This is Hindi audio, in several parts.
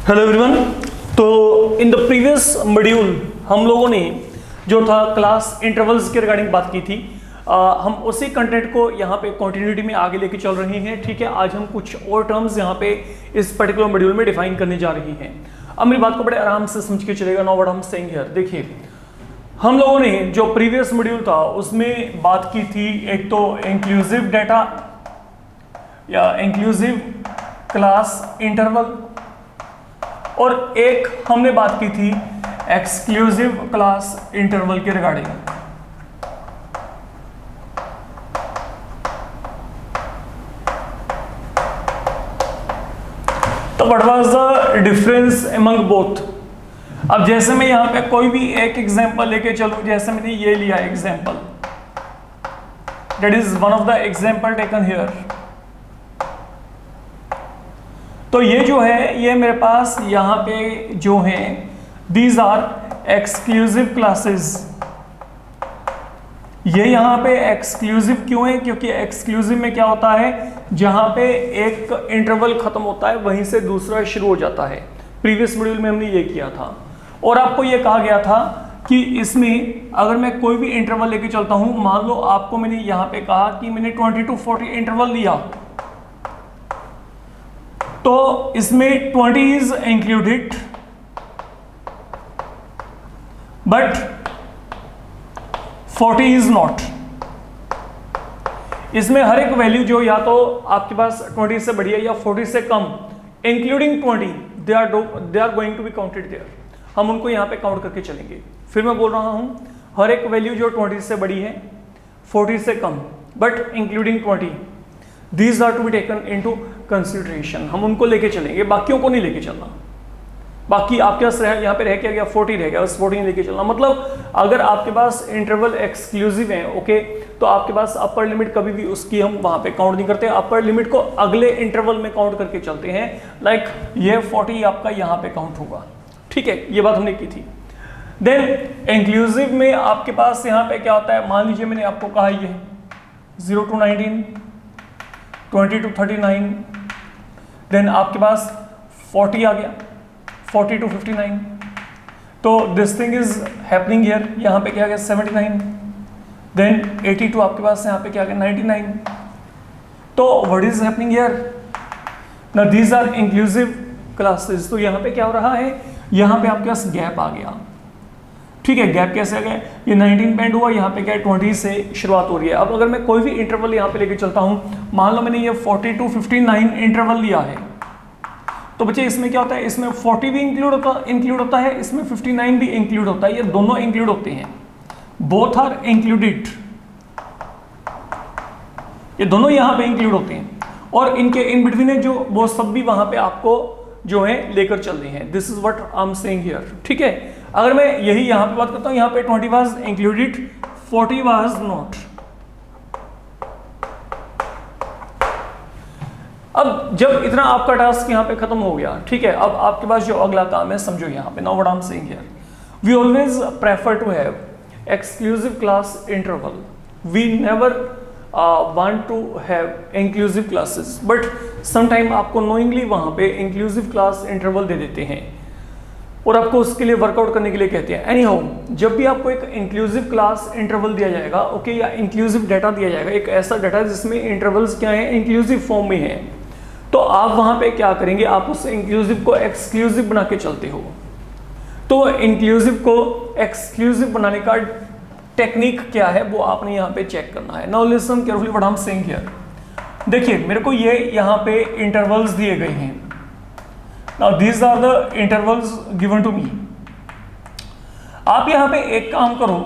Hello everyone. तो इन द प्रीवियस मॉड्यूल हम लोगों ने जो था क्लास इंटरवल्स के रिगार्डिंग बात की थी। हम उसी कंटेंट को यहाँ पे कंटिन्यूटी में आगे लेके चल रहे हैं। ठीक है, आज हम कुछ और टर्म्स यहाँ पे इस पर्टिकुलर मॉड्यूल में डिफाइन करने जा रहे हैं। अब मेरी बात को बड़े आराम से समझ के चलेगा। Now what I am saying here, देखिए हम लोगों ने जो प्रीवियस मॉड्यूल था उसमें बात की थी, एक तो इंक्लूसिव डाटा या इंक्लूसिव क्लास इंटरवल, और एक हमने बात की थी एक्सक्लूसिव क्लास इंटरवल के रिगार्डिंग। तो what was the difference among both. अब जैसे मैं यहां पे कोई भी एक एग्जांपल लेके चलूं, जैसे मैंने ये लिया example, that is one of the example taken here. तो ये जो है ये मेरे पास यहाँ पे जो है दीज आर एक्सक्लूसिव क्लासेस। ये यहाँ पे एक्सक्लूसिव क्यों है? क्योंकि एक्सक्लूसिव में क्या होता है, जहाँ पे एक इंटरवल खत्म होता है वहीं से दूसरा शुरू हो जाता है। प्रीवियस मॉड्यूल में हमने ये किया था और आपको ये कहा गया था कि इसमें अगर मैं कोई भी इंटरवल लेके चलता हूँ, मान लो आपको मैंने यहाँ पे कहा कि मैंने 20 to 40 इंटरवल लिया, तो इसमें 20 is included but 40 is not. इसमें हर एक वैल्यू जो या तो आपके पास 20 से बढ़ी है या 40 से कम, including 20, they are going to be counted there. हम उनको यहां पे काउंट करके चलेंगे। फिर मैं बोल रहा हूं हर एक वैल्यू जो 20 से बड़ी है, 40 से कम, but including 20, these are to be taken into consideration। हम उनको लेके चलेंगे, बाकियों को नहीं लेके चलना। बाकी आपके पास यहाँ पे रह गया 40 रह गया, बस 40 नहीं लेके चलना। मतलब अगर आपके पास इंटरवल एक्सक्लूसिव है, ओके, तो आपके पास अपर लिमिट कभी भी उसकी हम वहां पे काउंट नहीं करते। अपर लिमिट को अगले इंटरवल में काउंट करके चलते हैं। लाइक ये 40 आपका यहाँ पे काउंट होगा। ठीक है, ये बात हमने की थी। देन इंक्लूसिव में आपके पास यहाँ पे क्या होता है, मान लीजिए मैंने आपको कहा ये 0 to 19, 20 to 39, देन आपके पास 40 आ गया, 40 to 59, तो this thing is happening here. यहाँ पे क्या आ गया 79, देन 82 आपके पास यहाँ पे क्या आ गया 99। तो what is happening here, now these are inclusive classes. तो यहाँ पे क्या हो रहा है, यहाँ पे आपके पास गैप आ गया। ठीक है, गैप कैसे आ गया, ये 19 बैंड हुआ, यहाँ पे क्या है 20 से शुरुआत हो रही है। अब अगर मैं कोई भी इंटरवल यहाँ पे लेके चलता हूँ, मान लो मैंने ये 40 to 59 इंटरवल लिया है, तो बच्चे इसमें क्या होता है, इसमें 40 भी इंक्लूड होता है, इसमें 59 भी इंक्लूड होता है। ये दोनों इंक्लूड होते हैं, बोथ आर इंक्लूडेड, ये दोनों यहाँ पे इंक्लूड होते हैं। और इनके इन बिटवीन है जो वो सब भी वहां पे आपको जो है लेकर चल रहे हैं। This is what I am saying here. ठीक है, अगर मैं यही यहां पे बात करता हूं, यहां पे 20 वाज इंक्लूडेड, 40 वाज नॉट। अब जब इतना आपका टास्क यहां पे खत्म हो गया, ठीक है, अब आपके पास जो अगला काम है समझो यहां पे। Now what I am saying here, we always prefer to have exclusive class interval, we never want to have inclusive classes, but sometime आपको knowingly वहाँ पे inclusive class interval दे देते हैं और आपको उसके लिए वर्कआउट करने के लिए कहते हैं। Anyhow, जब भी आपको एक inclusive class interval दिया जाएगा, ओके, या inclusive डाटा दिया जाएगा, एक ऐसा डाटा जिसमें इंटरवल्स क्या है, inclusive फॉर्म में है, तो आप वहाँ पे क्या करेंगे, आप उस inclusive को exclusive बना के चलते हो। तो inclusive को exclusive बनाने का टेक्निक क्या है वो आपने यहाँ पे चेक करना है। Now listen carefully what I am saying here. देखिए मेरे को ये यहाँ पे इंटरवल्स दिए गए हैं। Now these are the intervals given to me. आप यहाँ पे एक काम करो,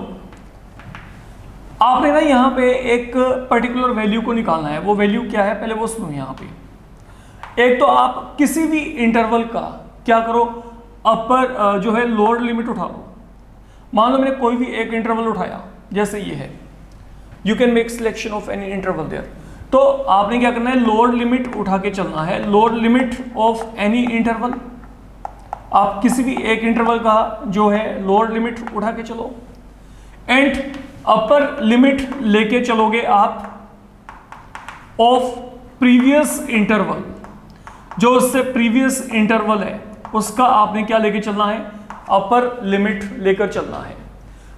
आपने ना यहाँ पे एक पर्टिकुलर वैल्यू को निकालना है। वो वैल्यू क्या है पहले वो सुनो। यहाँ पे एक तो आप किसी भी इंटरवल का क्या करो, अपर जो है लोअर लिमिट उठा लो। मान लो मैंने कोई भी एक इंटरवल उठाया, जैसे ये है, you can make selection of any interval there. तो आपने क्या करना है, लोअर लिमिट उठा के चलना है, lower limit of any interval. आप किसी भी एक इंटरवल का जो है लोअर लिमिट उठा के चलो, एंड अपर लिमिट लेके चलोगे आप ऑफ प्रीवियस इंटरवल, जो उससे प्रीवियस इंटरवल है उसका आपने क्या लेके चलना है, अपर लिमिट लेकर चलना है।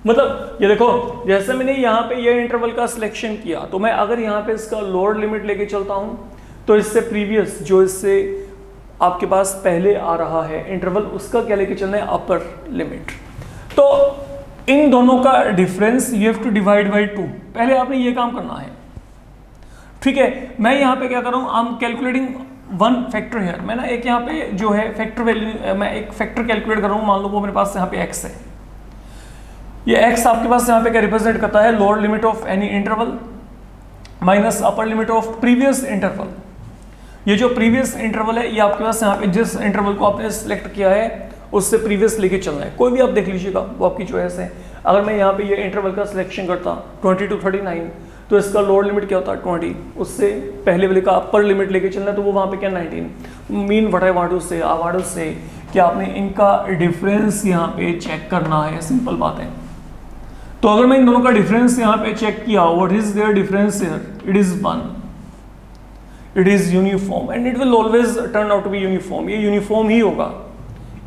मतलब ये देखो, जैसे मैंने यहाँ पे ये इंटरवल का सिलेक्शन किया, तो मैं अगर यहाँ पे इसका लोअर लिमिट लेके चलता हूँ, तो इससे प्रीवियस जो इससे आपके पास पहले आ रहा है इंटरवल, उसका क्या लेके चलना है, अपर लिमिट। तो इन दोनों का difference you have to divide by 2। पहले आपने ये काम करना है, ठीक है। मैं यहाँ पे क्या कर रहा हूँ, I am calculating one factor here. मैं ना एक यहाँ पे जो है फैक्टर वैल्यू, मैं एक फैक्टर कैलकुलेट कर रहा हूँ। मान लो वो मेरे पास यहाँ पे x है, ये x आपके पास यहाँ पे क्या रिप्रेजेंट करता है, lower limit of any interval minus upper limit of previous interval. ये जो प्रीवियस इंटरवल है, ये आपके पास यहाँ पे जिस इंटरवल को आपने सिलेक्ट किया है उससे प्रीवियस लेके चलना है। कोई भी आप देख लीजिएगा, वो आपकी चॉइस है। अगर मैं यहाँ पे ये इंटरवल का सिलेक्शन करता 20 to 39, तो इसका लोअर लिमिट क्या होता है 20, उससे पहले वाले का अपर लिमिट लेके चलना है, तो वो वहाँ पे क्या 19। Mean what I want to say, I want to से कि आपने इनका डिफरेंस यहाँ पे चेक करना है, सिंपल बात है। तो अगर मैं इन दोनों का डिफरेंस यहाँ पे चेक किया, what is there difference here, it is 1, it is uniform and it will always turn out to be uniform. ये यूनिफॉर्म ही होगा,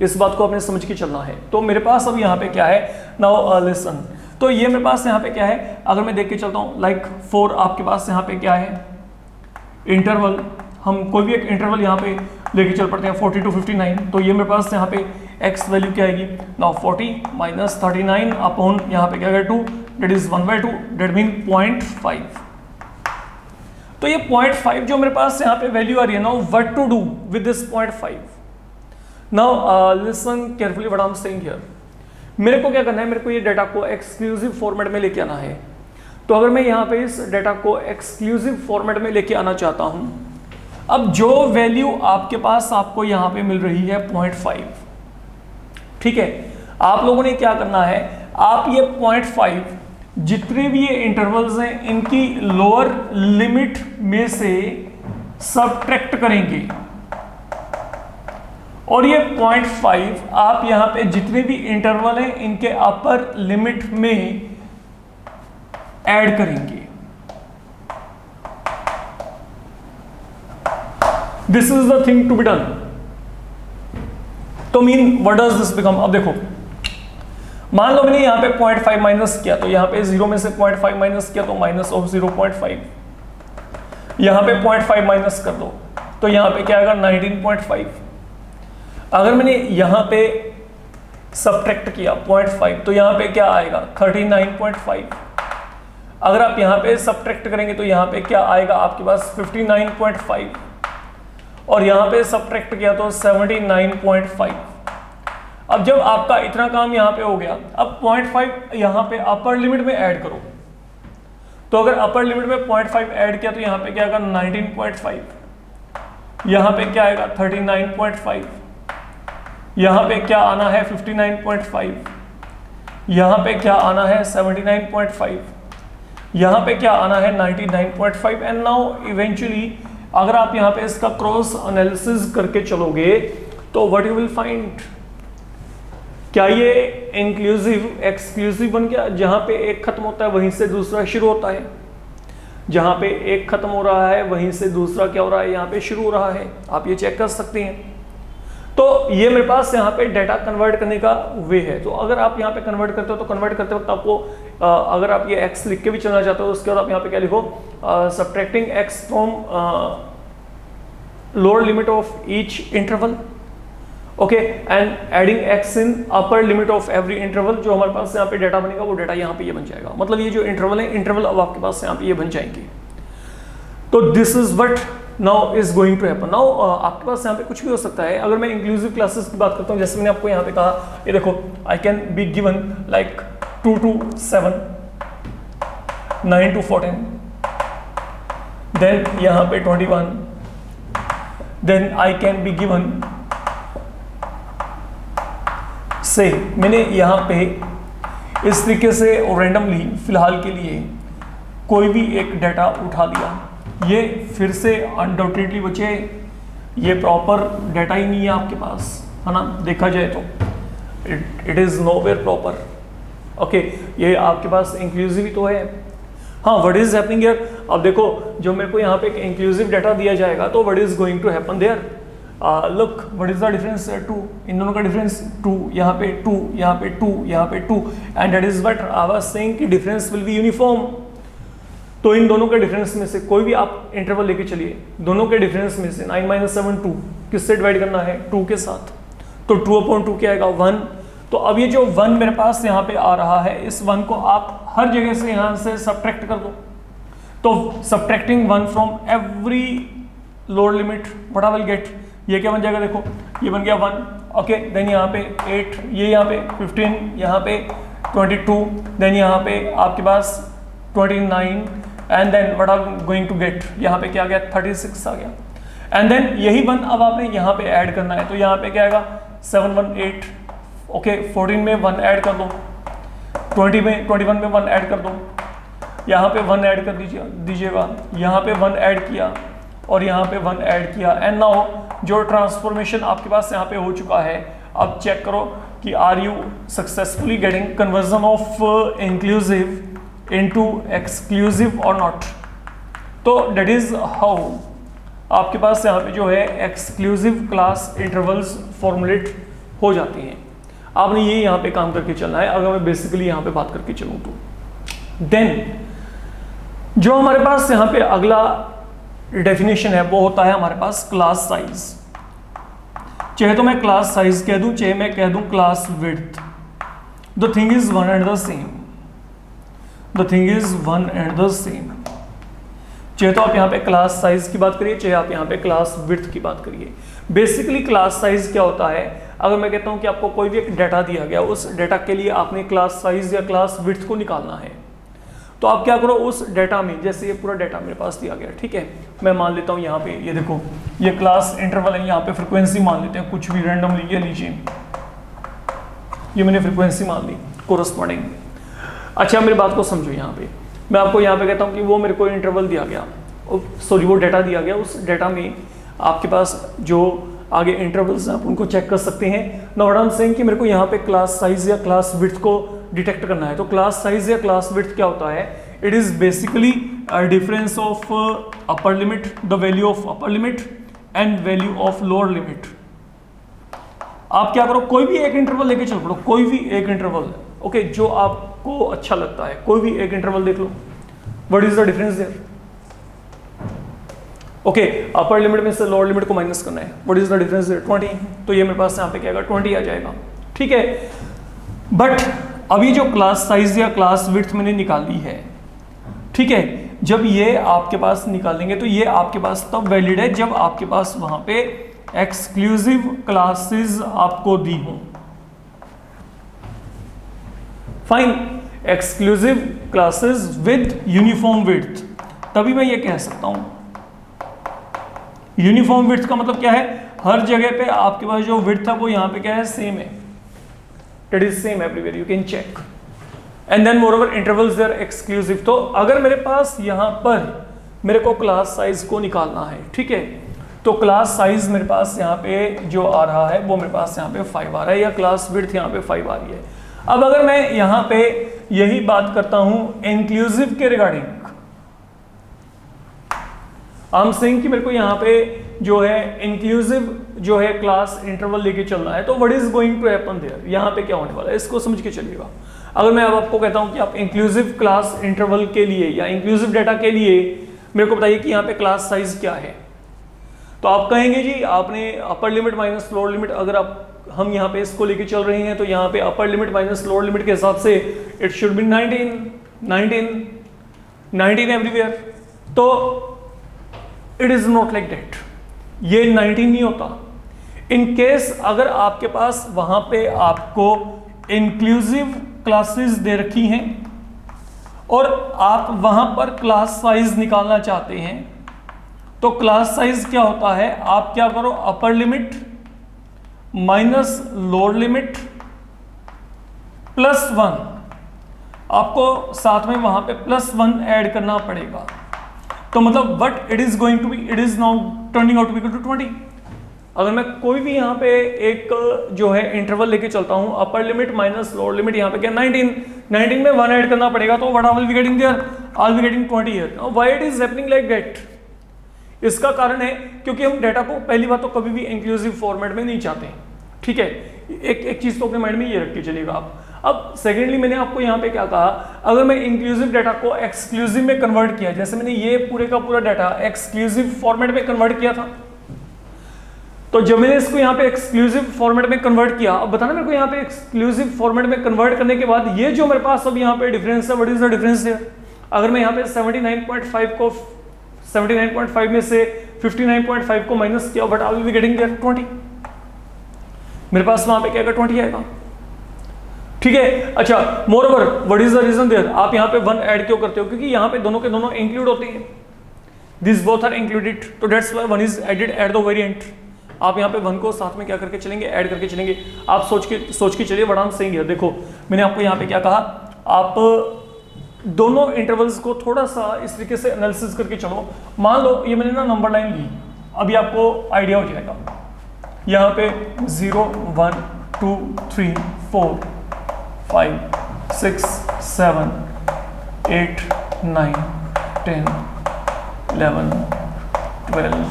इस बात को आपने समझ के चलना है। तो मेरे पास अब यहाँ पे क्या है, नाउ लिसन, तो ये मेरे पास यहाँ पे क्या है, अगर मैं देख के चलता हूँ लाइक 4, आपके पास यहाँ पे क्या है इंटरवल, हम कोई भी एक इंटरवल यहाँ पे लेके चल पड़ते हैं 40 to 59, तो ये मेरे पास यहाँ पे x वैल्यू क्या आएगी, नाउ 40 माइनस 39 अपॉन यहाँ पे क्या है 2, डेट इज 1/2, डेट मीन 0.5। तो ये 0.5 जो मेरे पास यहाँ पे वैल्यू आ रही है, now what to do with this 0.5। Now listen carefully what I am saying here. मेरे को क्या करना है, मेरे को ये डाटा को एक्सक्लूसिव फॉर्मेट में लेके आना है। तो अगर मैं यहाँ पे इस डाटा को एक्सक्लूसिव फॉर्मेट में लेके आना चाहता हूँ, अब जो वैल्यू आपके पास आपको यहाँ पे मिल रही है 0.5, ठीक है, आप लोगों ने क्या करना है, आप ये 0.5 जितने भी ये इंटरवल्स हैं इनकी लोअर लिमिट में से सबट्रैक्ट करेंगे, और ये 0.5 आप यहाँ पे जितने भी इंटरवल हैं इनके अपर लिमिट में ऐड करेंगे। This is the thing to be done. तो mean what does this become, अब देखो मान लो मैंने यहाँ पे 0.5 माइनस किया, तो यहाँ पे 0 में से 0.5 माइनस किया तो माइनस ऑफ 0.5, यहाँ पे 0.5 माइनस कर दो तो यहाँ पे क्या आएगा 19.5। अगर मैंने यहाँ पे सबट्रैक्ट किया 0.5 तो यहाँ पे क्या आएगा 39.5। अगर आप यहाँ पे सबट्रैक्ट करेंगे तो यहाँ पे क्या आएगा आपके पास 59.5, और यहाँ पे सबट्रैक्ट किया तो 79.5। अब जब आपका इतना काम यहाँ पे हो गया, अब 0.5 यहाँ पे अपर लिमिट में ऐड करो। तो अगर अपर लिमिट में 0.5 ऐड किया तो यहाँ पे क्या आएगा 19.5, यहाँ पे क्या आएगा 39.5, यहाँ पे क्या आना है 59.5, यहाँ पे क्या आना है 79.5, यहाँ पे क्या आना है 99.5। एंड नाउ इवेंचुअली अगर आप यहाँ पे इसका क्रॉस एनालिसिस करके चलोगे तो व्हाट यू विल फाइंड, क्या ये इंक्लूसिव एक्सक्लूसिव बन गया, जहाँ पे एक खत्म होता है वहीं से दूसरा शुरू होता है, जहाँ पे एक खत्म हो रहा है वहीं से दूसरा क्या हो रहा है यहाँ पे शुरू हो रहा है। आप ये चेक कर सकते हैं। तो ये मेरे पास यहाँ पे डाटा कन्वर्ट करने का वे है। तो अगर आप यहाँ पे कन्वर्ट करते हो तो कन्वर्ट करते वक्त आपको अगर आप ये x लिख के भी चलना चाहते हो उसके बाद आप यहाँ पे क्या लिखो, subtracting x from lower limit of each interval, okay, and adding x in upper limit of every interval. जो हमारे पास यहाँ पे डाटा बनेगा वो डाटा यहाँ पे ये बन जाएगा। मतलब ये जो इंटरवल है, इंटरवल अब आपके पास यहाँ पे ये बन जाएंगे। तो this is what now is going to happen. Now आपके पास यहाँ पे कुछ भी हो सकता है। अगर मैं इंक्लूसिव क्लासेस की बात करता हूँ, जैसे मैंने आपको यहाँ पे कहा, ये देखो I can be given like 2 to 7, 9 to 14, then यहाँ पे 21, then I can be given say, मैंने यहाँ पे इस तरीके से रैंडमली फिलहाल के लिए कोई भी एक डाटा उठा लिया। ये फिर से अनडाउटेडली बचे, ये प्रॉपर डाटा ही नहीं है आपके पास, है ना, देखा जाए तो it is nowhere proper. Okay, ये आपके पास इंक्लूसिव तो है। हाँ, व्हाट इज हैपनिंग हियर, अब देखो जो मेरे को यहाँ पे एक इंक्लूसिव डाटा दिया जाएगा तो what is going to happen there, look what is the difference 2, इन दोनों का डिफरेंस 2, यहाँ पे 2, यहाँ पे 2, यहाँ पे 2, and that is what I was saying कि डिफरेंस विल बी यूनिफॉर्म। तो इन दोनों के डिफरेंस में से कोई भी आप इंटरवल लेके चलिए, दोनों के डिफरेंस में से 9 - 7 2 किससे डिवाइड करना है, 2 के साथ, तो 2/2 क्या आएगा 1। तो अब ये जो 1 मेरे पास यहाँ पे आ रहा है, इस 1 को आप हर जगह से यहाँ से सब्ट्रैक्ट कर दो। तो subtracting 1 from every lower limit what I will get, ये क्या बन जाएगा, देखो ये बन गया 1, ओके। देन यहाँ पे 8, ये यहाँ पे 15, यहाँ पे 22, देन यहाँ पे आपके पास 29, and then what are going to get, यहाँ पे क्या आ गया 36 आ गया। एंड देन यही 1 अब आपने यहाँ पे ऐड करना है, तो यहाँ पे क्या आएगा 7 1 8, ओके। 14 में 1 ऐड कर दो, 21 में 1 ऐड कर दो, यहाँ पे 1 ऐड कर दीजिएगा, यहाँ पे 1 ऐड किया और यहाँ पे 1 ऐड किया, एंड नाउ जो ट्रांसफॉर्मेशन आपके पास यहाँ पे हो चुका है, अब चेक करो कि are you successfully getting conversion of inclusive into exclusive और नॉट। तो दैट इज हाउ आपके पास यहाँ पे जो है एक्सक्लूसिव क्लास इंटरवल्स फॉर्मुलेट हो जाती हैं। आपने ये यहाँ पे काम करके चलना है। अगर मैं बेसिकली यहाँ पे बात करके चलूँ तो देन जो हमारे पास यहाँ पे अगला डेफिनेशन है वो होता है हमारे पास क्लास साइज। चाहे तो मैं क्लास साइज कह दूं, चाहे मैं कह दूं class width, the thing is one and the same, the thing is one and the same. चाहे तो आप यहाँ पे क्लास साइज की बात करिए, चाहे आप यहाँ पे क्लास विड्थ की बात करिए। बेसिकली क्लास साइज क्या होता है, अगर मैं कहता हूँ कि आपको कोई भी एक डाटा दिया गया, उस डाटा के लिए आपने क्लास साइज या क्लास विड्थ को निकालना है, तो आप क्या करो उस डाटा में, जैसे ये पूरा डाटा मेरे पास दिया गया, ठीक है, मैं मान लेता हूँ यहाँ पे ये देखो ये क्लास इंटरवल है, यहाँ पे फ्रीक्वेंसी मान लेते हैं, कुछ भी रैंडमली ये लीजिए, ये मैंने फ्रीक्वेंसी मान ली कोरस्पॉन्डिंग। अच्छा मेरी बात को समझो, यहाँ पे मैं आपको यहाँ पे कहता हूँ कि वो मेरे को इंटरवल दिया गया, सॉरी वो डाटा दिया गया, उस डाटा में आपके पास जो आगे इंटरवल्स हैं आप उनको चेक कर सकते हैं। Now what I am saying कि मेरे को यहाँ पे क्लास साइज या क्लास विड्थ को डिटेक्ट करना है। तो क्लास साइज या क्लास विड्थ क्या होता है, it is basically difference of upper limit, the value of upper limit and value of lower limit. आप क्या करो, कोई भी एक इंटरवल लेके चल पड़ो, कोई भी एक इंटरवल, ओके, जो आपको अच्छा लगता है, कोई भी एक इंटरवल देख लो, what is the difference there, okay, upper limit में से लोअर लिमिट को माइनस करना है, what is the difference there 20, तो ये मेरे पास यहाँ पे क्या आएगा 20 आ जाएगा, ठीक है। बट अभी जो क्लास साइज या क्लास विड्थ मैंने निकाली है, ठीक है, जब ये आपके पास निकालेंगे तो ये आपके पास तब वैलिड है जब आपके पास वहां पे एक्सक्लूसिव क्लासेस आपको दी हो। Fine, exclusive classes with uniform width, तभी मैं ये कह सकता हूं। यूनिफॉर्म विड्थ का मतलब क्या है, हर जगह पे आपके पास जो विड्थ है वो यहां पे क्या है, सेम है, it is same everywhere, you can check. And then moreover intervals there exclusive. तो अगर मेरे पास यहां पर मेरे को क्लास साइज को निकालना है, ठीक है, तो क्लास साइज मेरे पास यहाँ पे जो आ रहा है वो मेरे पास यहाँ पे 5 आ रहा है, या क्लास विड्थ यहाँ पे 5 आ रही है। अब अगर मैं यहाँ पे यही बात करता हूं इंक्लूसिव के रिगार्डिंग, आई एम सेइंग कि मेरे को यहाँ पे जो है इंक्लूसिव जो है क्लास इंटरवल लेके चलना है, तो what is going to happen there, यहाँ पे क्या होने वाला है इसको समझ के चलिएगा। अगर मैं अब आपको कहता हूं कि आप इंक्लूसिव क्लास इंटरवल के लिए या इंक्लूसिव डाटा के लिए मेरे को बताइए कि यहाँ पे क्लास साइज क्या है, तो आप कहेंगे जी आपने upper limit minus lower limit, अगर आप हम यहाँ पे इसको लेके चल रहे हैं तो यहाँ पे upper limit minus lower limit के हिसाब से इट शुड बी 19 एवरीवेयर। तो it is not like that, ये 19 नहीं होता। इन केस अगर आपके पास वहां पे आपको इंक्लूसिव क्लासेस दे रखी हैं और आप वहां पर क्लास साइज निकालना चाहते हैं, तो क्लास साइज क्या होता है, आप क्या करो, upper limit minus lower limit plus 1, आपको साथ में वहां पे प्लस 1 ऐड करना पड़ेगा। तो मतलब what it is going to be, it is now turning out to be equal to 20। अगर मैं कोई भी यहाँ पे एक जो है इंटरवल लेके चलता हूँ, upper limit minus lower limit, यहाँ पे क्या 19 में 1 ऐड करना पड़ेगा, तो what I will be getting there, I will be getting 20 here. Why it is happening like that, इसका कारण है क्योंकि हम डाटा को पहली बात तो कभी भी इंक्लूसिव फॉर्मेट में नहीं चाहते हैं, ठीक है। एक चीज तो अपने माइंड में ये रख के चलिएगा आप। अब सेकेंडली मैंने आपको यहाँ पे क्या कहा, अगर मैं इंक्लूसिव डाटा को एक्सक्लूसिव में कन्वर्ट किया, जैसे मैंने ये पूरे का पूरा डाटा एक्सक्लूसिव फॉर्मेट में कन्वर्ट किया था, तो जब मैंने इसको यहाँ पे एक्सक्लूसिव फॉर्मेट में कन्वर्ट किया, अब बताना मेरे को यहाँ पे एक्सक्लूसिव फॉर्मेट में कन्वर्ट करने के बाद ये जो मेरे पास अब यहाँ पे डिफरेंस है, व्हाट इज द डिफरेंस है? अगर मैं यहाँ पे 79.5 को 79.5 में से 59.5 को माइनस किया, but I will be getting there 20, मेरे पास वहां पे क्या आएगा? 20 आएगा, ठीक है। अच्छा, moreover what is the reason there? आप यहाँ पे 1 ऐड क्यों करते हो? क्योंकि यहाँ पे दोनों के दोनों इंक्लूड होते हैं, दिस बोथ आर इंक्लूडेड, तो that's why 1 is added at the variant. आप यहाँ पे 1 को साथ में क्या करके चलेंगे? ऐड करके चलेंगे। आप सोच के चलिए what I am saying here. देखो मैंने आपको यहाँ पे क्या कहा, आप दोनों इंटरवल्स को थोड़ा सा इस तरीके से एनालिसिस करके चलो। मान लो ये मैंने ना नंबर लाइन ली, अभी आपको आइडिया हो जाएगा। यहाँ पे 0 1 2 3 4 5 6 7 8 9 10 11 12,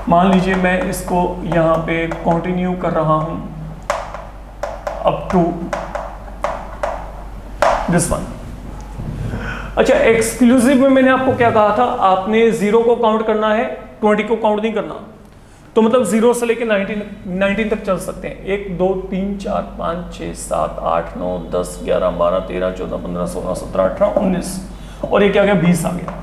मान लीजिए मैं इसको यहाँ पे कंटिन्यू कर रहा हूँ अप टू दिस वन। अच्छा, एक्सक्लूसिव में मैंने आपको क्या कहा था? आपने 0 को काउंट करना है, 20 को काउंट नहीं करना। तो मतलब 0 से लेके 19 तक चल सकते हैं। 1 2 3 4 5 6 7 8 9 10 11 12 13 14 15 16 17 18 19 और ये क्या गया? 20 आ गया।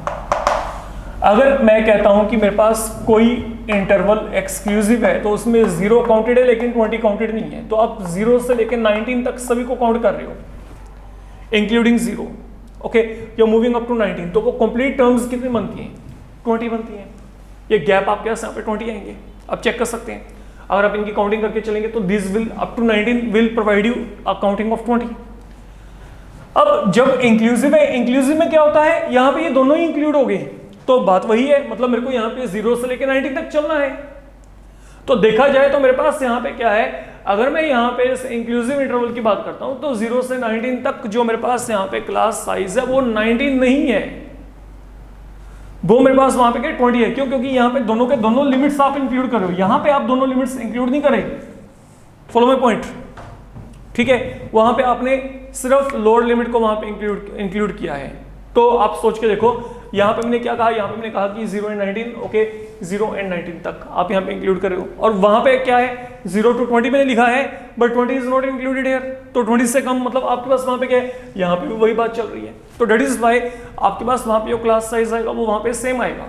अगर मैं कहता हूं कि मेरे पास कोई इंटरवल एक्सक्लूसिव है तो उसमें 0 काउंटेड है लेकिन 20 काउंटेड नहीं है, तो आप 0 से लेकर 19 तक सभी को काउंट कर रहे हो including 0, okay, you moving up to 19, तो वो कंप्लीट टर्म्स कितनी बनती हैं? 20 बनती हैं। ये गैप आपके पास यहाँ पे 20 आएंगे, आप चेक कर सकते हैं। अगर आप इनकी काउंटिंग करके चलेंगे तो this will up to 19 will provide you a counting of 20। अब जब इंक्लूसिव है, इंक्लूसिव में क्या होता है? यहाँ पे ये दोनों ही इंक्लूड हो गए, तो बात वही है, मतलब मेरे को यहाँ पे 0 से लेकर 19 तक चलना है। तो देखा जाए तो मेरे पास यहाँ पे क्या है, अगर मैं यहाँ पे इस इंक्लूसिव इंटरवल की बात करता हूं तो 0 से 19 तक जो मेरे पास यहाँ पे क्लास साइज है वो 19 नहीं है, वो मेरे पास वहां पे क्या 20 है। क्यों? क्योंकि यहाँ पे दोनों के दोनों लिमिट्स आप इंक्लूड कर रहे हो, यहाँ पे आप दोनों लिमिट्स इंक्लूड नहीं करे। फॉलो माय पॉइंट, ठीक है। वहां पे आपने सिर्फ लोअर लिमिट को वहां पे इंक्लूड किया है। तो आप सोच के देखो, यहाँ पे मैंने क्या कहा? यहाँ पे मैंने कहा कि 0 and 19, ओके, 0 and 19 तक आप यहाँ पे इंक्लूड कर रहे हो, और वहां पे क्या है? 0 to 20 मैंने लिखा है, but 20 is not included here, तो 20 से कम, मतलब आपके पास वहां पे क्या है? यहाँ पे भी वही बात चल रही है। तो दैट इज वाई आपके पास वहां पे जो क्लास साइज आएगा वो वहां पे सेम आएगा।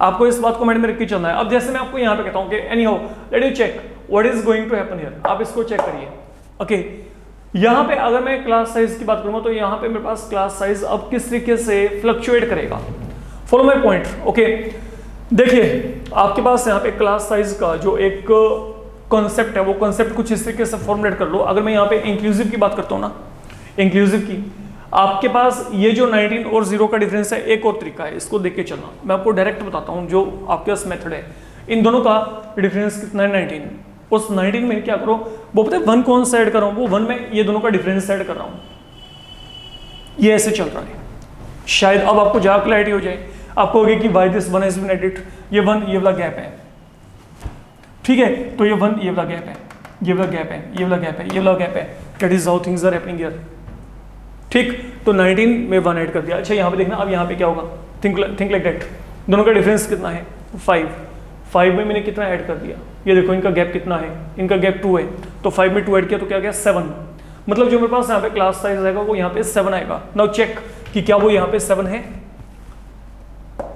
आपको इस बात को माइंड में रख के चलना है। अब जैसे मैं आपको यहाँ पे कहता हूँ कि anyhow let you check what is going to happen here, आप इसको चेक करिए, ओके। यहाँ पे अगर मैं क्लास साइज की बात करूंगा तो यहाँ पे मेरे पास क्लास साइज अब किस तरीके से फ्लक्चुएट करेगा। Follow my point, okay. देखिए आपके पास यहाँ पे क्लास साइज का जो एक कॉन्सेप्ट है वो कॉन्सेप्ट कुछ इस तरीके से फॉर्मुलेट कर लो। अगर मैं यहाँ पे इंक्लूसिव की बात करता हूँ ना, इंक्लूसिव की, आपके पास ये जो 19 और 0 का डिफरेंस है, एक और तरीका है इसको देख के चलना। मैं आपको डायरेक्ट बताता हूँ जो आपके पास मेथड है, इन दोनों का डिफरेंस कितना है? 19। उस 19 में क्या करो, वो पता है 1 कौन सा ऐड कर रहा हूं? वो 1 में ये दोनों का डिफरेंस ऐड कर रहा हूं, ये ऐसे चल रहा है। शायद अब आपको ज्यादा क्लैरिटी हो जाए, आपको होगी कि why this 1 has been added, ये 1 ये वाला गैप है, ठीक है, तो ये 1 ये वाला गैप है, ये वाला गैप है, ये वाला गैप है, ये वाला गैप है, that is how things are happening here, ठीक। तो 19 में 1 ऐड कर दिया। अच्छा यहाँ पे देखना, अब यहाँ पे क्या होगा? थिंक लाइक दैट, दोनों का डिफरेंस कितना है? 5 में मैंने कितना ऐड कर दिया? ये देखो इनका गैप कितना है, इनका गैप 2 है, तो 5 में 2 ऐड किया तो क्या गया? 7। मतलब जो मेरे पास यहाँ पे क्लास साइज आएगा वो यहाँ पे 7 आएगा। नाउ चेक कि क्या वो यहाँ पे 7 है।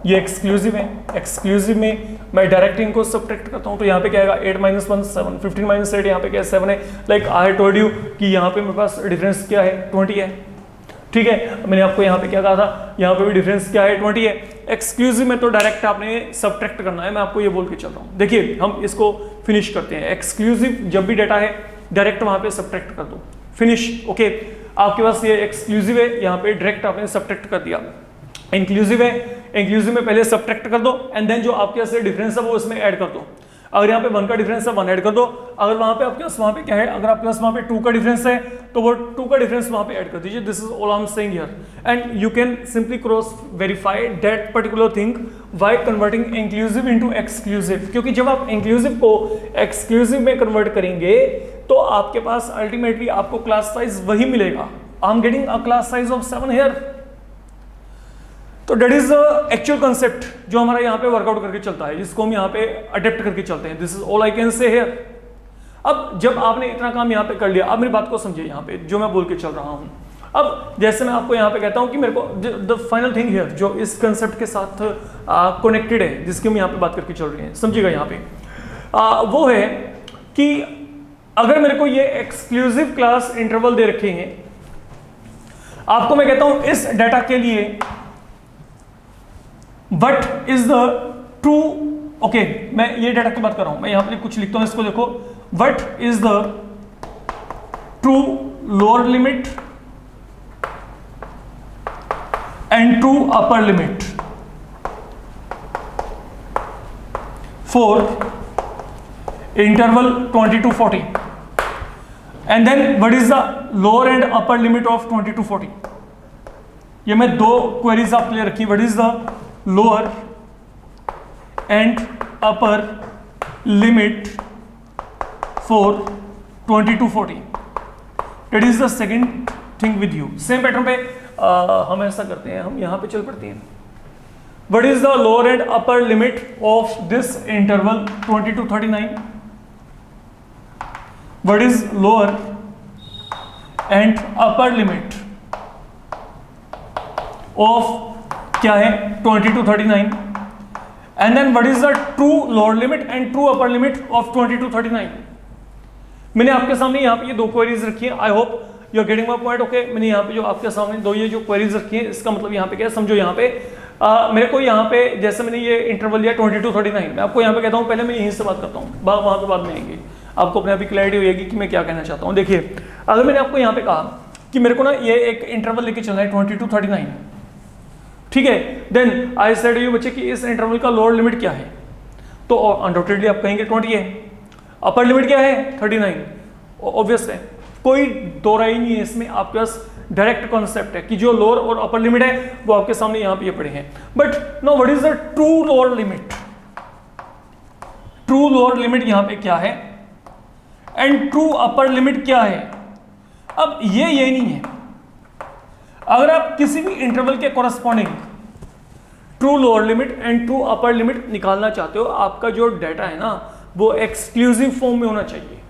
ये एक्सक्लूसिव है, एक्सक्लूसिव में मैं डायरेक्ट इनको सब्ट्रैक्ट करता हूँ तो यहाँ पे क्या आएगा? 8 - 1 7, 15 - 8, यहाँ पे क्या है? 7 है। लाइक आई टोल्ड यू कि यहाँ पे मेरे पास डिफरेंस क्या है? 20 है, ठीक है। मैंने आपको यहाँ पे क्या कहा था? यहाँ पे भी डिफरेंस क्या है? 20 है। एक्सक्लूसिव में तो डायरेक्ट आपने सब्ट्रैक्ट करना है, मैं आपको ये बोल के चल रहा हूँ। देखिए हम इसको फिनिश करते हैं। एक्सक्लूसिव जब भी डाटा है डायरेक्ट वहां पे सब्ट्रैक्ट कर दो, फिनिश, ओके। आपके पास ये एक्सक्लूसिव है, यहाँ पे डायरेक्ट आपने सब्ट्रैक्ट कर दिया। इंक्लूसिव है, इंक्लूसिव में पहले सब्ट्रैक्ट कर दो एंड देन जो आपके पास डिफरेंस है वो इसमें ऐड कर दो। अगर यहाँ पे 1 का डिफरेंस है 1 ऐड कर दो, अगर वहां पे आपके पास वहां पे क्या है, अगर आपके पास वहां पे 2 का डिफरेंस है तो वो 2 का डिफरेंस वहां पे ऐड कर दीजिए। This is all I am saying here and you can simply cross verify that particular thing why converting inclusive into exclusive, क्योंकि जब आप इंक्लूसिव को एक्सक्लूसिव में कन्वर्ट करेंगे तो आपके पास अल्टीमेटली आपको क्लास साइज वही मिलेगा। आई am getting a class size of 7 here. तो दैट इज एक्चुअल कंसेप्ट जो हमारा यहाँ पे वर्कआउट करके चलता है, जिसको हम यहाँ पे अडेप्ट करके चलते हैं। This is all I can से हियर। अब जब आपने इतना काम यहाँ पे कर लिया, अब मेरी बात को समझिए यहाँ पे जो मैं बोल के चल रहा हूँ। अब जैसे मैं आपको यहाँ पे कहता हूँ कि मेरे को द फाइनल थिंग हियर जो इस कंसेप्ट के साथ कनेक्टेड है, जिसकी हम यहाँ पे बात करके चल रहे हैं, समझिएगा यहाँ पे वो है कि अगर मेरे को ये एक्सक्लूसिव क्लास इंटरवल दे रखे हैं, आपको मैं कहता हूं इस डाटा के लिए what is the true, okay मैं ये डाटा की बात कर रहा हूं, मैं यहां पर कुछ लिखता हूं, इसको देखो, what is the true lower limit and true upper limit for interval 20 to 40 and then what is the lower and upper limit of 20 to 40। ये मैं दो क्वेरीज आपके लिए रखी, what is the lower and upper limit for 20 to 40, that is the second thing with you। Same pattern पे हम ऐसा करते हैं, हम यहाँ पे चल पड़ते हैं। what is the lower and upper limit of this interval 20 to 39, what is lower and upper limit of क्या है 20 to 39 and then what is the true lower limit and true upper limit of 20 to 39। मैंने आपके सामने यहाँ पे ये दो क्वेरीज रखी है, I hope you are getting my point. Okay, मैंने यहाँ पे जो आपके सामने दो ये जो क्वेरीज रखी है, इसका मतलब यहाँ पे क्या है समझो। यहाँ पे मेरे को यहाँ पे जैसे मैंने ये इंटरवल लिया 20 to 39, मैं आपको यहाँ पे कहता हूँ, पहले मैं यहीं से बात करता हूँ, वहां पे बाद में आएंगे, आपको अपने आप ही क्लैरिटी होगी कि मैं क्या कहना चाहता हूँ। देखिए, अगर मैंने आपको यहाँ पे कहा कि मेरे को ना ये एक इंटरवल लेके चलना है 20 to 39, ठीक है, देन आई सेड यू बच्चे कि इस इंटरवल का लोअर लिमिट क्या है, तो अनडाउटेडली आप कहेंगे 20 है, अपर लिमिट क्या है 39, ऑब्वियस है, कोई दो राय नहीं है इसमें, आपके पास डायरेक्ट कॉन्सेप्ट है कि जो लोअर और अपर लिमिट है वो आपके सामने यहाँ पे ये पड़े हैं। But no, what is the true lower limit, true lower limit यहाँ पे क्या है एंड ट्रू अपर लिमिट क्या है। अब ये नहीं है, अगर आप किसी भी इंटरवल के corresponding true lower limit and true upper limit निकालना चाहते हो, आपका जो डाटा है ना वो एक्सक्लूसिव फॉर्म में होना चाहिए।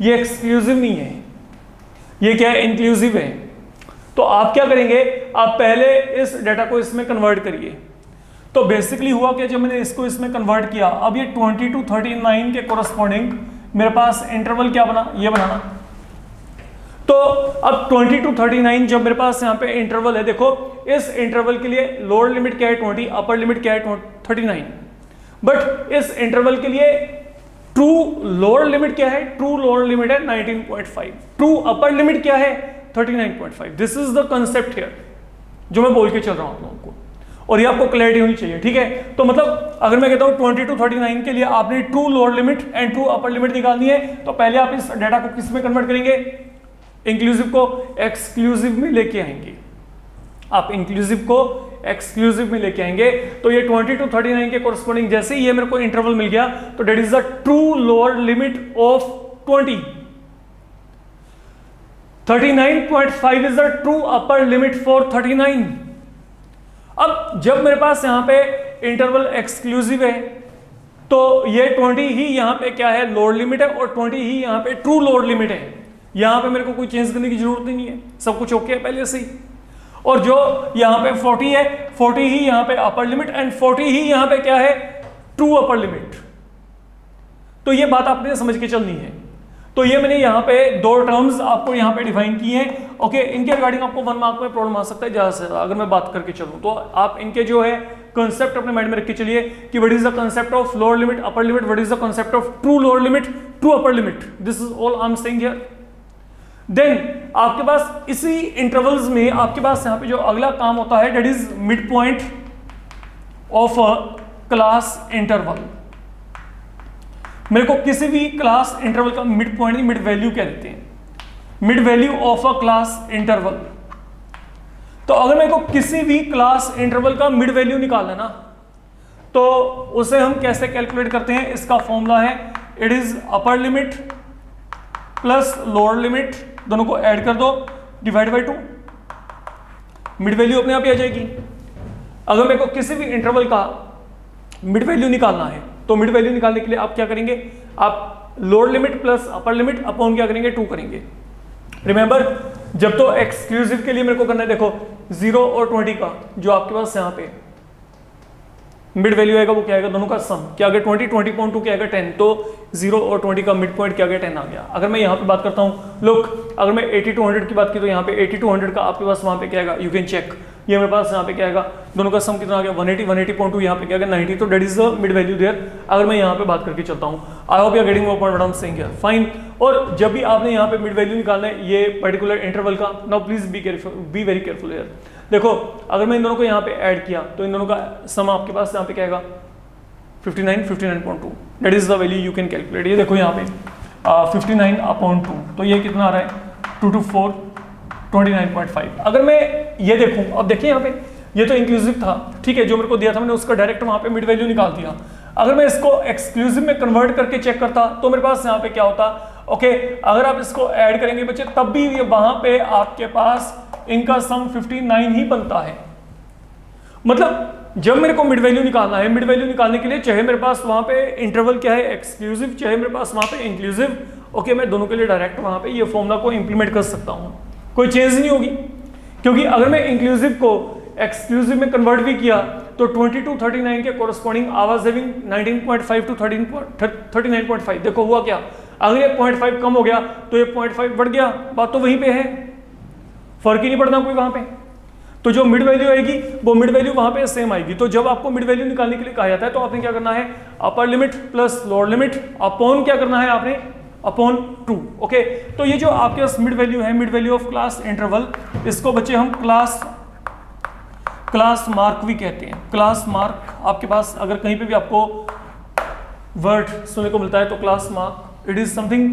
ये एक्सक्लूसिव नहीं है, ये क्या है, इंक्लूसिव है। तो आप क्या करेंगे, आप पहले इस डाटा को इसमें कन्वर्ट करिए। तो बेसिकली हुआ क्या, जब मैंने इसको इसमें कन्वर्ट किया, अब ये 20 to 39 के कॉरस्पॉन्डिंग मेरे पास इंटरवल क्या बना, ये बनाना। तो अब 20 to 39 जब मेरे पास यहाँ पे इंटरवल है, देखो इस इंटरवल के लिए लोअर लिमिट क्या है 20, अपर लिमिट क्या है 39, बट इस इंटरवल के लिए ट्रू लोअर लिमिट क्या है, ट्रू लोअर लिमिट है 19.5, ट्रू अपर लिमिट क्या है 39.5। This is the concept here जो मैं बोल के चल रहा हूं आप लोगों को, और ये आपको क्लैरिटी होनी चाहिए, ठीक है। तो मतलब अगर मैं कहता हूं 20 to 39 के लिए आपने true lower limit and true upper limit निकालनी है, तो पहले आप इस डाटा को किस में कन्वर्ट करेंगे, इंक्लूसिव को एक्सक्लूसिव में लेके आएंगे। आप इंक्लूसिव को एक्सक्लूसिव में लेके आएंगे, तो ये 20 to 39 के कॉरस्पॉन्डिंग जैसे ही ये मेरे को इंटरवल मिल गया, तो that is the true lower limit of 20। 39.5 is the true upper limit for 39। अब जब मेरे पास यहां पे इंटरवल एक्सक्लूसिव है, तो ये 20 ही यहां पे क्या है, लोअर लिमिट है, और 20 ही यहां पे ट्रू लोअर लिमिट है। यहां पे मेरे को कोई चेंज करने की जरूरत नहीं है, सब कुछ ओके है पहले से ही। और जो यहां पे 40 है, 40 ही यहां पे अपर लिमिट एंड 40 ही यहां पे क्या है, ट्रू अपर लिमिट। तो ये बात आपने समझ के चलनी है। तो ये मैंने यहाँ पे दो टर्म्स आपको यहाँ पे डिफाइन की हैं। ओके, इनके रिगार्डिंग आपको 1 मार्क में प्रॉब्लम आ सकता है ज्यादा से ज्यादा अगर मैं बात करके चलूँ, तो आप इनके जो है कंसेप्ट अपने माइंड में रख के चलिए कि what is the concept of lower limit, upper limit, what is the concept of true lower limit, true upper limit. This is all I am saying here. Then आपके पास इसी इंटरवल्स में आपके पास यहाँ पे जो अगला काम होता है, that is mid point of a class interval. मेरे को किसी भी क्लास इंटरवल का मिड पॉइंट, मिड वैल्यू क्या देते हैं, mid value of a class interval. तो अगर मेरे को किसी भी क्लास इंटरवल का मिड वैल्यू निकालना है ना, तो उसे हम कैसे कैलकुलेट करते हैं, इसका फॉर्मूला है it is upper limit plus lower limit, दोनों को ऐड कर दो, डिवाइड बाय 2, मिड वैल्यू अपने आप ही आ जाएगी। अगर मेरे को किसी भी इंटरवल का मिड वैल्यू निकालना है, तो मिड वैल्यू निकालने के लिए आप क्या करेंगे, आप lower limit plus upper limit upon क्या करेंगे, 2 करेंगे। रिमेंबर, जब तो एक्सक्लूसिव के लिए मेरे को करना है, देखो 0 और 20 का जो आपके पास यहाँ पे मिड वैल्यू आएगा वो क्या आएगा, दोनों का सम क्या आ गया 20, 20.2 क्या आएगा 10, तो 0 और 20 का मिड पॉइंट क्या आ गया 10 आ गया। अगर मैं यहाँ पे बात करता हूँ, लुक अगर मैं 80 to 100 की बात की, तो यहाँ पे 80 to 100 का आपके पास वहाँ पे क्या आएगा, यू कैन चेक, ये मेरे पास यहाँ पे क्या आएगा, दोनों का सम कितना आ गया 180, 180.2 यहाँ पे क्या आएगा 90, तो that is the mid value there. अगर मैं यहाँ पे बात करके चलता हूँ, I hope you are getting what I am saying here, fine. और जब भी आपने यहाँ पे मिड वैल्यू निकालना है ये पर्टिकुलर इंटरवल का, now please be very careful here. देखो अगर मैं इन दोनों को यहाँ पे ऐड किया, तो इन दोनों का सम आपके पास यहाँ पे क्या आएगा 59, 59.2, that is the value you can calculate. ये देखो यहाँ पे 59/2, तो ये कितना आ रहा है 2 to 4, 29.5। अगर मैं ये देखूं, अब देखिए यहाँ पे ये तो इंक्लूसिव था, ठीक है, जो मेरे को दिया था मैंने उसका डायरेक्ट वहाँ पे मिड वैल्यू निकाल दिया। अगर मैं इसको एक्सक्लूसिव में कन्वर्ट करके चेक करता, तो मेरे पास यहाँ पे क्या होता, ओके अगर आप इसको ऐड करेंगे बच्चे, तब भी ये वहाँ पे आपके पास इनका सम 59 ही बनता है। मतलब जब मेरे को मिड वैल्यू निकालना है, मिड वैल्यू निकालने के लिए चाहे मेरे पास वहां पे इंटरवल क्या है एक्सक्लूसिव, चाहे मेरे पास वहां पे इंक्लूसिव, ओके मैं दोनों के लिए डायरेक्ट वहां पे ये फॉर्मूला को इंप्लीमेंट कर सकता हूं, कोई चेंज नहीं होगी। क्योंकि अगर मैं इंक्लूसिव को एक्सक्लूसिव में कन्वर्ट भी किया, तो 20 to 39 के corresponding I was having 19.5 to 39.5। देखो हुआ क्या, अगर ये 0.5 कम हो गया तो ये 0.5 बढ़ गया, बात तो वहीं पे है, फर्क ही नहीं पड़ता कोई वहां पे। तो जो मिड वैल्यू आएगी वो मिड वैल्यू वहां पे सेम आएगी। तो जब आपको मिड वैल्यू निकालने के लिए कहा जाता है, तो आपने क्या करना है, upper limit plus lower limit upon क्या करना है आपने, अपॉन 2, ओके। तो ये जो आपके पास मिड वैल्यू है, mid value of class interval, इसको बच्चे हम क्लास मार्क भी कहते हैं। क्लास मार्क आपके पास अगर कहीं पे भी आपको वर्ड सुनने को मिलता है, तो class mark it is something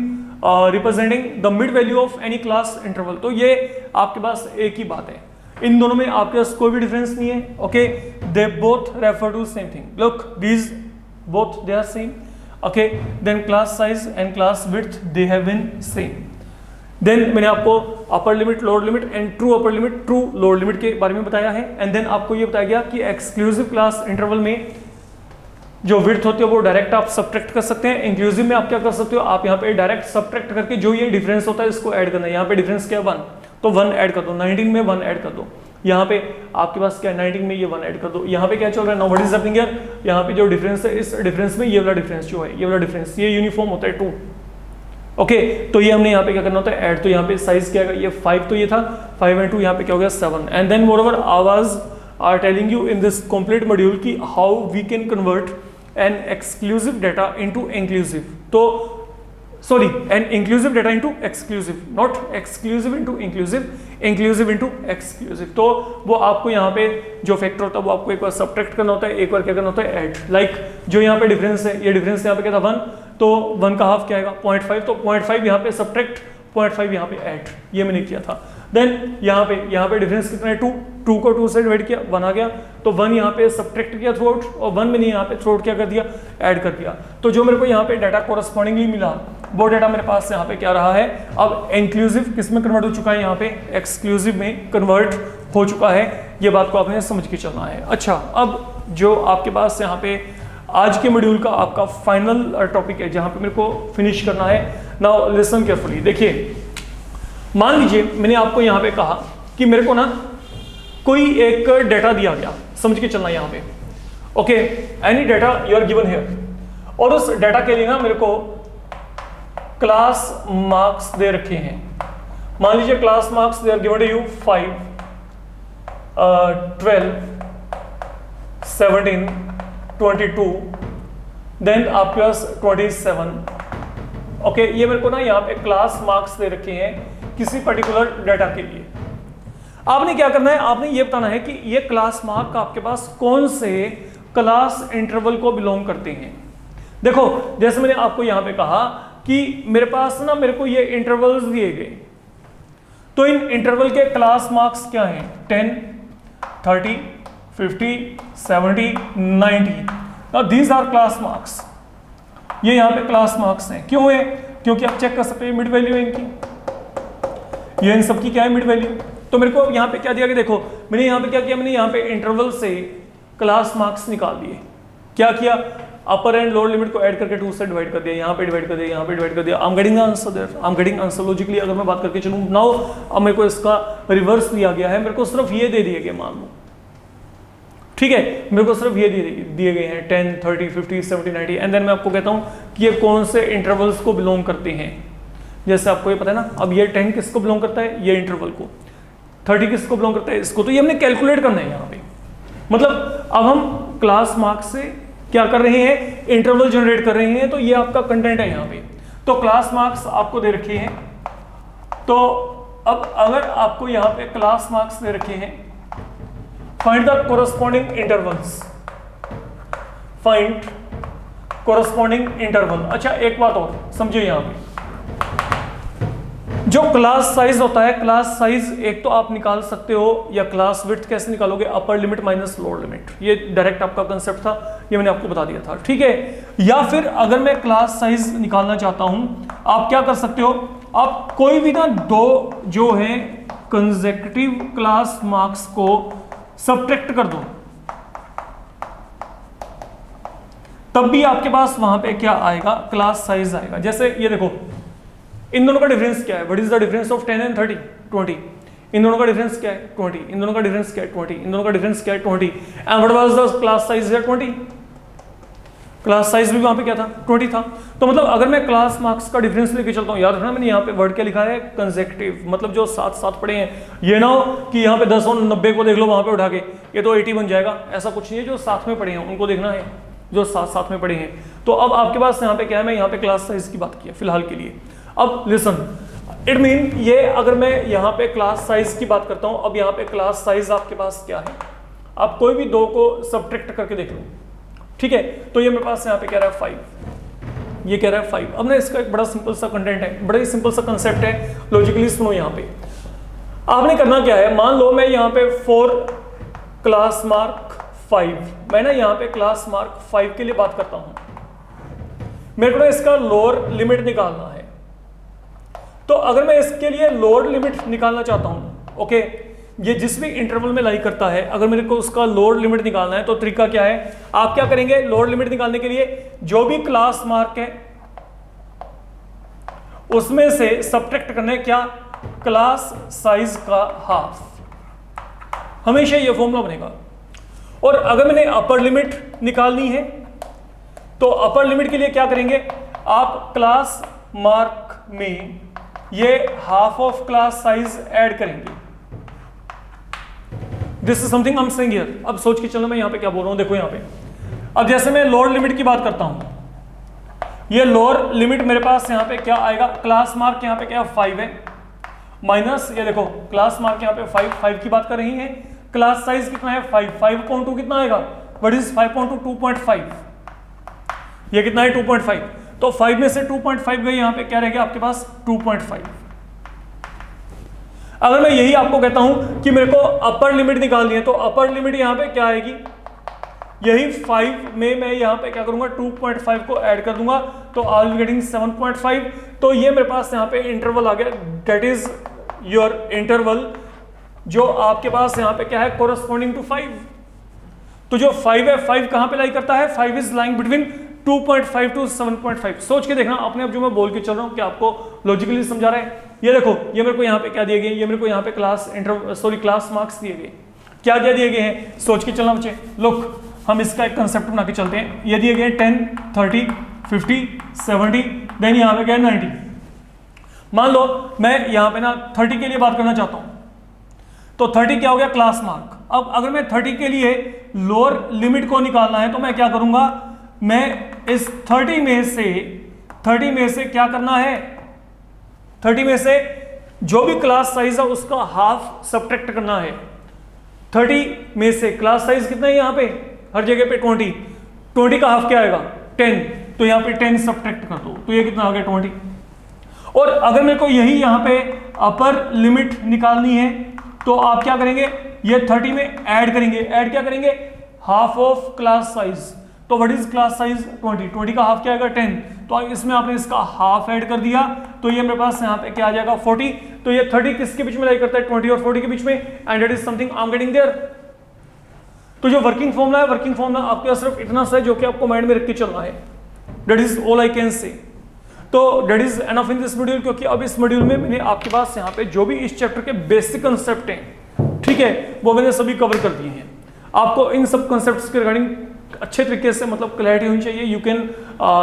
representing the mid value of any class interval. तो ये आपके पास एक ही बात है, इन दोनों में आपके पास कोई भी डिफरेंस नहीं है, okay they both refer to same thing. Look these both they are same, okay then class size and class width they have been same. Then मैंने आपको upper limit, lower limit and true upper limit, true lower limit के बारे में बताया है। एंड देन आपको ये बताया गया कि एक्सक्लूसिव क्लास इंटरवल में जो विड्थ होती है वो डायरेक्ट आप सब्ट्रैक्ट कर सकते हैं, इंक्लूसिव में आप क्या कर सकते हो, आप यहाँ पे डायरेक्ट सब्ट्रैक्ट करके जो ये डिफरेंस होता है इसको ऐड करना है। यहाँ पे डिफरेंस क्या है 1, तो 1 ऐड कर दो, 19 में 1 ऐड कर दो, यहाँ पे आपके पास क्या है 19 में ये 1 ऐड कर दो। यहाँ पे क्या चल रहा है, now what is happening here, यहाँ पे जो डिफरेंस है इस डिफरेंस में ये वाला डिफरेंस जो है, ये वाला डिफरेंस ये यूनिफॉर्म होता है 2, ओके तो ये हमने यहाँ पे क्या करना होता है ऐड। तो यहाँ पे साइज क्या है, ये 5 तो ये था 5 and 2 यहाँ पे क्या हो गया 7। एंड देन मोreover आवाज are telling you in this complete module की how we can convert an exclusive data into inclusive, तो sorry an inclusive data into exclusive, not exclusive into inclusive, inclusive into exclusive. तो वो आपको यहाँ पे जो फैक्टर होता है वो आपको एक बार सब्ट्रैक्ट करना होता है, एक बार क्या करना होता है ऐड। लाइक जो यहाँ पे डिफरेंस है, ये डिफरेंस यहाँ पे क्या था 1, तो 1 का हाफ क्या आएगा 0.5, तो 0.5 यहाँ पे सब्ट्रैक्ट, 0.5 यहाँ पे ऐड, ये मैंने किया था। देन यहाँ पे डिफरेंस कितना है 2, 2 को 2 से डिवाइड किया 1 आ गया, तो 1 यहाँ पे सब्ट्रैक्ट किया थ्रू आउट, और 1 मैंने यहाँ पे थ्रू आउट क्या कर दिया ऐड कर दिया। तो जो मेरे को यहाँ पे डाटा कोरस्पॉन्डिंगली मिला वो डाटा मेरे पास यहाँ पे क्या रहा है, अब इंक्लूसिव किस में कन्वर्ट हो चुका है, यहाँ पे एक्सक्लूसिव में कन्वर्ट हो चुका है। ये बात को आपने समझ के चलना है। अच्छा, अब जो आपके पास यहाँ पे आज के मॉड्यूल का आपका फाइनल टॉपिक है जहाँ पे मेरे को फिनिश करना है। नाउ लिसन केयरफुली, देखिए मान लीजिए मैंने आपको यहाँ पे कहा कि मेरे को ना कोई एक डाटा दिया गया, समझ के चलना यहाँ पे, okay any data you are given here, और उस डाटा के लिए ना मेरे को क्लास मार्क्स दे रखे हैं। मान लीजिए class marks they are given to you 5, 12, 17, 22, then आपके पास 27, ओके ये मेरे को ना यहाँ पे क्लास मार्क्स दे रखे हैं किसी पर्टिकुलर डाटा के लिए। आपने क्या करना है, आपने ये बताना है कि ये क्लास मार्क आपके पास कौन से क्लास इंटरवल को बिलोंग करते हैं। देखो जैसे मैंने आपको यहां पे कहा कि मेरे पास ना मेरे को ये इंटरवल्स दिए गए, तो इन इंटरवल के क्लास मार्क्स क्या हैं? 10, 30, 50, 70, 90। Now these are class marks. ये यहाँ पे क्लास मार्क्स हैं। क्यों है? क्योंकि आप चेक कर सकते हैं मिड वैल्यू है इनकी, ये इन सबकी क्या है? Mid value. तो मेरे को यहाँ पे क्या दिया गया? देखो मैंने यहाँ पे क्या किया, मैंने यहाँ पे इंटरवल से क्लास मार्क्स निकाल दिए। क्या किया? अपर एंड लोअर लिमिट को ऐड करके 2 से डिवाइड कर दिया, यहाँ पे डिवाइड कर दिया, यहाँ पे डिवाइड कर दिया। I am getting answer there, I am getting answer logically. अगर मैं बात करके चलूँ नाउ, अब मेरे को इसका रिवर्स दिया गया है, मेरे को सिर्फ ये दे दिए गए मान लो, ठीक है, मेरे को सिर्फ ये दिए गए हैं 10, 30, 50, 70, 90 एंड देन मैं आपको कहता हूँ कि ये कौन से इंटरवल्स को बिलोंग करते हैं। जैसे आपको ये पता है ना, अब ये 10 किसको बिलोंग करता है? ये इंटरवल को। 30 किसको बिलोंग करता है? इसको। तो ये हमने कैलकुलेट करना है यहाँ पे। मतलब अब हम क्लास मार्क्स से क्या कर रहे हैं? इंटरवल जनरेट कर रहे हैं। तो ये आपका कंटेंट है यहाँ पे। तो क्लास मार्क्स आपको दे रखे हैं। तो अब अगर आपको यहाँ पे क्लास मार्क्स दे रखे हैं, find the corresponding intervals, find corresponding interval. अच्छा एक बात और समझिए, यहाँ पे जो क्लास साइज होता है, क्लास साइज एक तो आप निकाल सकते हो, या क्लास विड्थ कैसे निकालोगे? Upper limit minus lower limit. ये डायरेक्ट आपका कंसेप्ट था, ये मैंने आपको बता दिया था, ठीक है। या फिर अगर मैं क्लास साइज निकालना चाहता हूं, आप क्या कर सकते हो? आप कोई भी ना दो जो है कंसेक्यूटिव क्लास मार्क्स को सब्ट्रैक्ट कर दो, तब भी आपके पास वहां पे क्या आएगा? क्लास साइज आएगा। जैसे ये देखो, इन दोनों का डिफरेंस क्या है? What is the difference of 10 and 30? 20। इन दोनों का डिफरेंस क्या है? 20। इन दोनों का डिफरेंस क्या है? 20। इन दोनों का डिफरेंस क्या है? 20। And what was the class size here? 20। Class size भी वहां पे क्या था? 20 था। तो मतलब अगर मैं क्लास मार्क्स का डिफरेंस लेके चलता हूं, याद रखना मैंने यहाँ पे वर्ड क्या लिखा है? कंसेक्यूटिव। मतलब जो साथ साथ पड़े हैं, ये ना हो कि यहाँ पे 10 और 90 को देख लो वहां पे उठा के, ये तो 80 बन जाएगा, ऐसा कुछ नहीं है। जो साथ में पड़े हैं उनको देखना है, जो साथ साथ में पड़े हैं। तो अब आपके पास यहाँ पे क्या है? मैं यहाँ पे क्लास साइज की बात किया फिलहाल के लिए। अब लिसन, इट मीन ये अगर मैं यहाँ पे क्लास साइज की बात करता हूँ, अब यहाँ पे क्लास साइज आपके पास क्या है? आप कोई भी दो को सब्ट्रैक्ट करके देख लो, ठीक है। तो ये मेरे पास यहाँ पे कह रहा है 5, ये कह रहा है 5। अब ना इसका एक बड़ा सिंपल सा कंटेंट है, बड़ा ही सिंपल सा कंसेप्ट है, लॉजिकली सुनो। यहाँ पे आपने करना क्या है? मान लो मैं यहाँ पे 4 क्लास मार्क 5, मैं ना यहाँ पे क्लास मार्क 5 के लिए बात करता हूँ। मेरे को ना इसका लोअर लिमिट निकालना है। तो अगर मैं इसके लिए लोअर लिमिट निकालना चाहता हूं, ओके, ये जिस भी इंटरवल में लाई करता है, अगर मेरे को उसका लोअर लिमिट निकालना है, तो तरीका क्या है? आप क्या करेंगे? लोअर लिमिट निकालने के लिए जो भी क्लास मार्क है उसमें से सब्ट्रैक्ट करना है क्या? क्लास साइज का हाफ। हमेशा ये फॉर्मूला बनेगा। और अगर मैंने अपर लिमिट निकालनी है, तो अपर लिमिट के लिए क्या करेंगे? आप क्लास मार्क में ये half of class size add करेंगे। This is something I am saying here. अब सोच के चलो मैं यहाँ पे क्या बोल रहा हूँ। देखो यहाँ पे, अब जैसे मैं लोअर लिमिट की बात करता हूँ, ये लोअर लिमिट मेरे पास यहाँ पे क्या आएगा? क्लास मार्क यहाँ पे क्या 5 है, माइनस ये देखो क्लास मार्क यहाँ पे 5 की बात कर रही है। क्लास साइज कितना है? 5/2 कितना आएगा? What is 5/2? 2.5। ये कितना है? 2.5। तो 5 में से 2.5 गई, यहाँ पे क्या रहेगा आपके पास? 2.5। अगर मैं यही आपको कहता हूं कि मेरे को अपर लिमिट निकालनी है, तो अपर लिमिट यहाँ पे क्या आएगी? यही 5 में मैं यहाँ पे क्या करूंगा? 2.5 को ऐड कर दूंगा, तो आई विल गेटिंग 7.5। तो ये मेरे पास यहाँ पे इंटरवल आ गया, दैट इज योर इंटरवल, जो आपके पास यहाँ पे क्या है? Corresponding to 5। तो जो 5 है, 5 कहां पे लाई करता है? 5 इज लाइंग बिटवीन 2.5 टू 7.5। सोच के देखना अपने, अब जो मैं बोल के चल रहा हूं क्या आपको लॉजिकली समझा रहा है? ये देखो, ये मेरे को यहाँ पे क्या दिए गए? ये मेरे को यहाँ पे क्लास मार्क्स दिए गए। क्या क्या दिए गए हैं? सोच के चलना बच्चे। लुक, हम इसका एक कंसेप्ट बना के चलते हैं। ये दिए गए 10, 30, 50, 70, देन यहाँ पे क्या है? 90। मान लो मैं यहाँ पे ना 30 के लिए बात करना चाहता हूँ, तो 30 क्या हो गया? Class mark. अब अगर मैं 30 के लिए लोअर लिमिट को निकालना है, तो मैं क्या करूंगा? मैं इस 30 में से क्या करना है? 30 में से जो भी क्लास साइज है उसका हाफ सब्ट्रैक्ट करना है। 30 में से क्लास साइज कितना है यहाँ पे? हर जगह पे 20 का हाफ क्या आएगा? 10। तो यहाँ पे 10 सब्ट्रैक्ट कर दो, तो ये कितना आ गया 20। और अगर मेरे को यही यहाँ पे अपर लिमिट निकालनी है तो आप क्या करेंगे, ये 30 में ऐड करेंगे। ऐड क्या करेंगे, हाफ ऑफ क्लास साइज। तो व्हाट इज क्लास साइज 20 का हाफ क्या आएगा 10, तो इसमें आपने इसका हाफ ऐड कर दिया, तो ये मेरे पास यहाँ पे क्या आ जाएगा 40। तो ये 30 किसके बीच में लाई करता है, 20 और 40 के बीच में, and it is something I am getting there. तो जो वर्किंग फॉर्मूला है, वर्किंग फॉर्मूला आपके पास सिर्फ इतना सा है जो कि आपको माइंड में रख के चलना है। That is all I can say. तो that is enough in this module, क्योंकि अब इस मॉड्यूल में मैंने आपके पास यहाँ पे जो भी इस चैप्टर के बेसिक कंसेप्ट हैं, ठीक है, वो मैंने सभी कवर कर दिए हैं। आपको इन सब कंसेप्ट्स के रिगार्डिंग अच्छे तरीके से मतलब क्लैरिटी होनी चाहिए। You can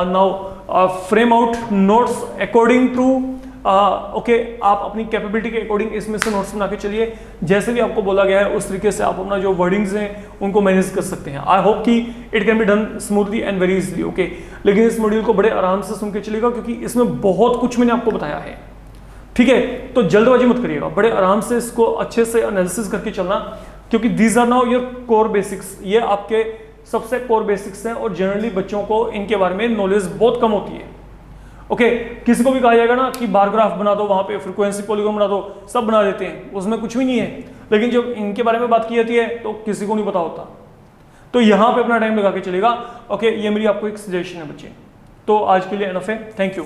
now frame out notes according to okay, आप अपनी कैपेबिलिटी के अकॉर्डिंग इसमें से नोट्स बना के चलिए। जैसे भी आपको बोला गया है उस तरीके से आप अपना जो वर्डिंग्स हैं उनको मैनेज कर सकते हैं। आई होप कि it can be done smoothly and very easily. Okay, लेकिन इस मॉड्यूल को बड़े आराम से सुन के चलिएगा, क्योंकि इसमें बहुत कुछ मैंने आपको बताया है, ठीक है। तो जल्दबाजी मत करिएगा, बड़े आराम से इसको अच्छे से एनालिसिस करके चलना, क्योंकि these are now your core basics. ये आपके सबसे कोर बेसिक्स हैं और जनरली बच्चों को इनके बारे में नॉलेज बहुत कम होती है। ओके, किसी को भी कहा जाएगा ना कि बार ग्राफ बना दो, वहां पे फ्रीक्वेंसी पॉलीगॉन बना दो, सब बना देते हैं, उसमें कुछ भी नहीं है। लेकिन जब इनके बारे में बात की जाती है तो किसी को नहीं पता होता। तो यहां पे अपना टाइम लगा के चलेगा। ओके, ये मेरी आपको एक सजेशन है बच्चे। तो आज के लिए एनफ है, थैंक यू।